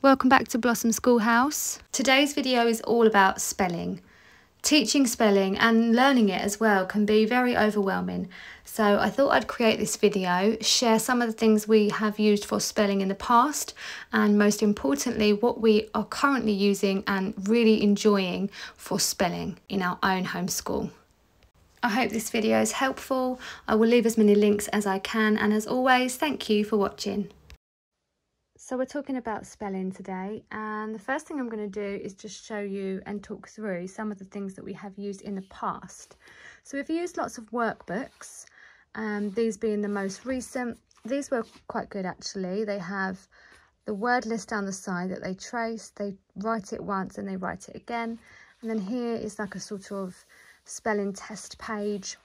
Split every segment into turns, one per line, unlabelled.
Welcome back to Blossom Schoolhouse. Today's video is all about spelling. Teaching spelling and learning it as well can be very overwhelming. So I thought I'd create this video, share some of the things we have used for spelling in the past, and most importantly, what we are currently using and really enjoying for spelling in our own homeschool. I hope this video is helpful. I will leave as many links as I can, and as always, thank you for watching. So we're talking about spelling today, and the first thing I'm going to do is just show you and talk through some of the things that we have used in the past. So we've used lots of workbooks, these being the most recent. These were quite good actually. They have the word list down the side that they trace, they write it once and they write it again, and then here is like a sort of spelling test page.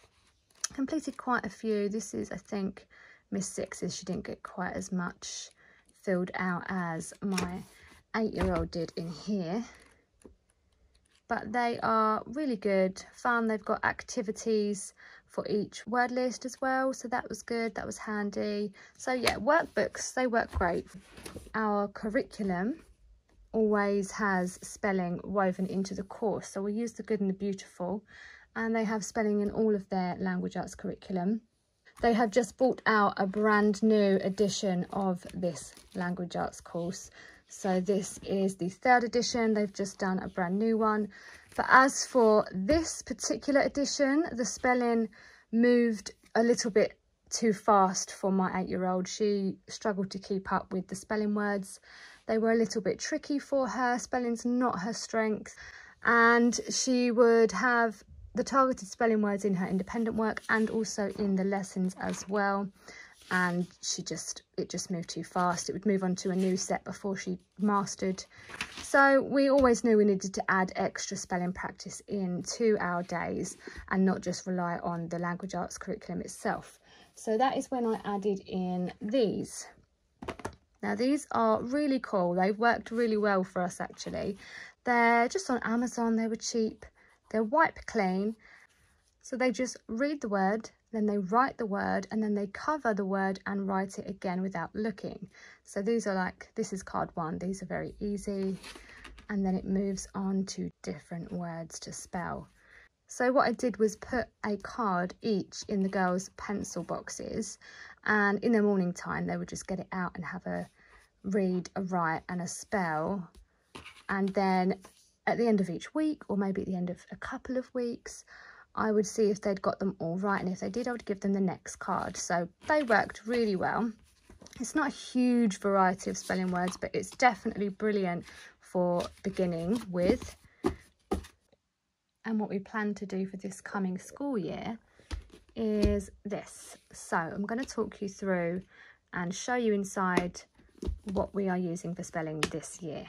Completed quite a few. This is, I think, Miss Six's. She didn't get quite as much filled out as my 8-year-old did in here, but they are really good fun. They've got activities for each word list as well, so that was good, that was handy. So yeah, workbooks, they work great. Our curriculum always has spelling woven into the course, so we use the good and the beautiful, and they have spelling in all of their language arts curriculum. They have just brought out a brand new edition of this language arts course. So this is the 3rd edition. They've just done a brand new one. But as for this particular edition, the spelling moved a little bit too fast for my 8-year-old. She struggled to keep up with the spelling words. They were a little bit tricky for her. Spelling's not her strength. And she would have the targeted spelling words in her independent work and also in the lessons as well, and it just moved too fast. It would move on to a new set before she mastered. So we always knew we needed to add extra spelling practice into our days and not just rely on the language arts curriculum itself. So that is when I added in these. Now these are really cool. They've worked really well for us actually. They're just on Amazon. They were cheap. They're wipe clean, so they just read the word, then they write the word, and then they cover the word and write it again without looking. So these are like, this is card 1. These are very easy, and then it moves on to different words to spell. So what I did was put a card each in the girls' pencil boxes, and in the morning time they would just get it out and have a read, a write and a spell, and then at the end of each week, or maybe at the end of a couple of weeks, I would see if they'd got them all right, and if they did, I would give them the next card. So they worked really well. It's not a huge variety of spelling words, but it's definitely brilliant for beginning with. And what we plan to do for this coming school year is this. So I'm going to talk you through and show you inside what we are using for spelling this year.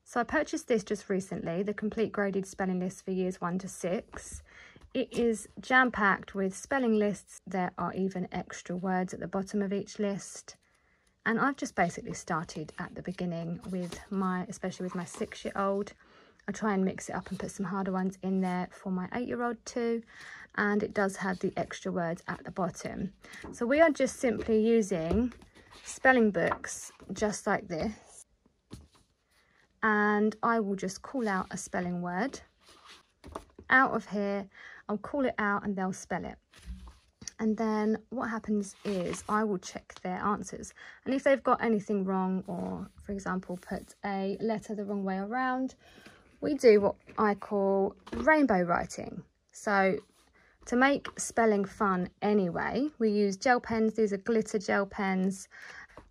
So I purchased this just recently, the complete graded spelling list for years 1 to 6. It is jam-packed with spelling lists. There are even extra words at the bottom of each list. And I've just basically started at the beginning with especially with my 6-year-old. I try and mix it up and put some harder ones in there for my 8-year-old too. And it does have the extra words at the bottom. So we are just simply using spelling books just like this. And I will just call out a spelling word out of here. I'll call it out and they'll spell it. And then what happens is I will check their answers. And if they've got anything wrong, or for example, put a letter the wrong way around, we do what I call rainbow writing. So to make spelling fun anyway, we use gel pens. These are glitter gel pens.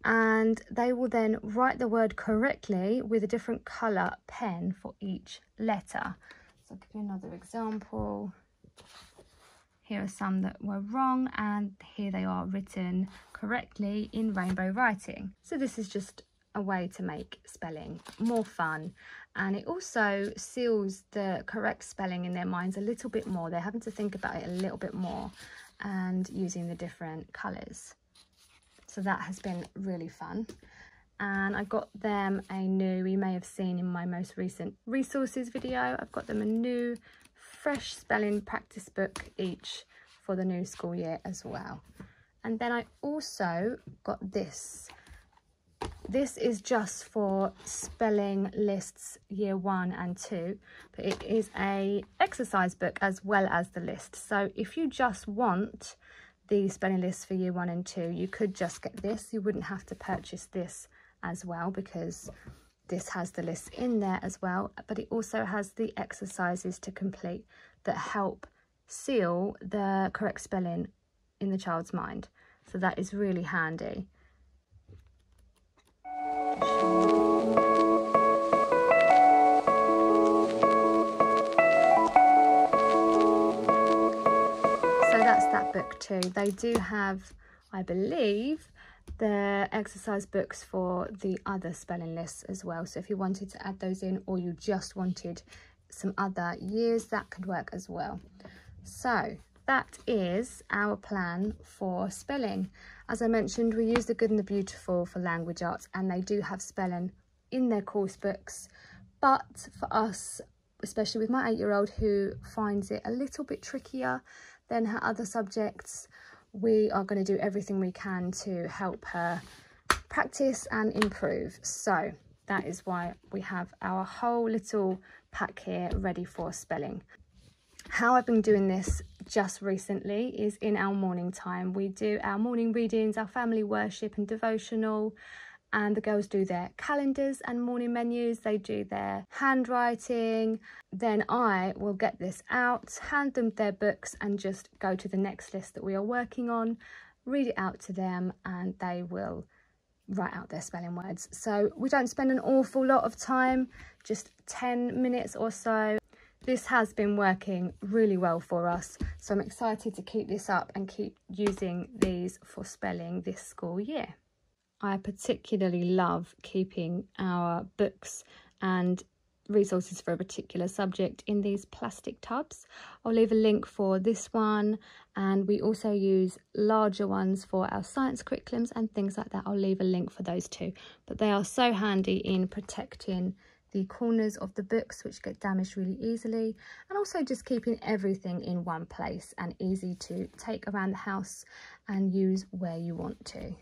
And they will then write the word correctly with a different colour pen for each letter. So I'll give you another example. Here are some that were wrong, and here they are written correctly in rainbow writing. So this is just a way to make spelling more fun, and it also seals the correct spelling in their minds a little bit more. They're having to think about it a little bit more and using the different colours. So that has been really fun. And I got them a new, you may have seen in my most recent resources video, I've got them a new fresh spelling practice book each for the new school year as well. And then I also got this. This is just for spelling lists year 1 and 2, but it is a exercise book as well as the list. So if you just want the spelling lists for year 1 and 2, you could just get this. You wouldn't have to purchase this as well, because this has the lists in there as well, but it also has the exercises to complete that help seal the correct spelling in the child's mind. So that is really handy. So that's that book too. They do have, I believe, the exercise books for the other spelling lists as well. So if you wanted to add those in, or you just wanted some other years, that could work as well. So that is our plan for spelling. As I mentioned, we use the Good and the Beautiful for language arts, and they do have spelling in their course books. But for us, especially with my 8-year-old who finds it a little bit trickier than her other subjects, we are going to do everything we can to help her practice and improve. So that is why we have our whole little pack here ready for spelling. How I've been doing this just recently is in our morning time. We do our morning readings, our family worship and devotional, and the girls do their calendars and morning menus. They do their handwriting. Then I will get this out, hand them their books, and just go to the next list that we are working on, read it out to them, and they will write out their spelling words. So we don't spend an awful lot of time, just 10 minutes or so. This has been working really well for us, so I'm excited to keep this up and keep using these for spelling this school year. I particularly love keeping our books and resources for a particular subject in these plastic tubs. I'll leave a link for this one, and we also use larger ones for our science curriculums and things like that. I'll leave a link for those too, but they are so handy in protecting the corners of the books, which get damaged really easily, and also just keeping everything in one place and easy to take around the house and use where you want to.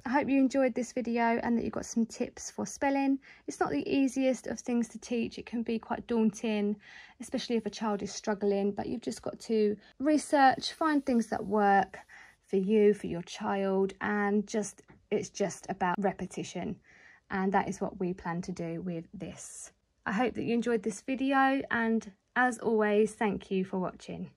I hope you enjoyed this video and that you got some tips for spelling. It's not the easiest of things to teach. It can be quite daunting, especially if a child is struggling, but you've just got to research, find things that work for you, for your child, and it's just about repetition. And that is what we plan to do with this. I hope that you enjoyed this video, and as always, thank you for watching.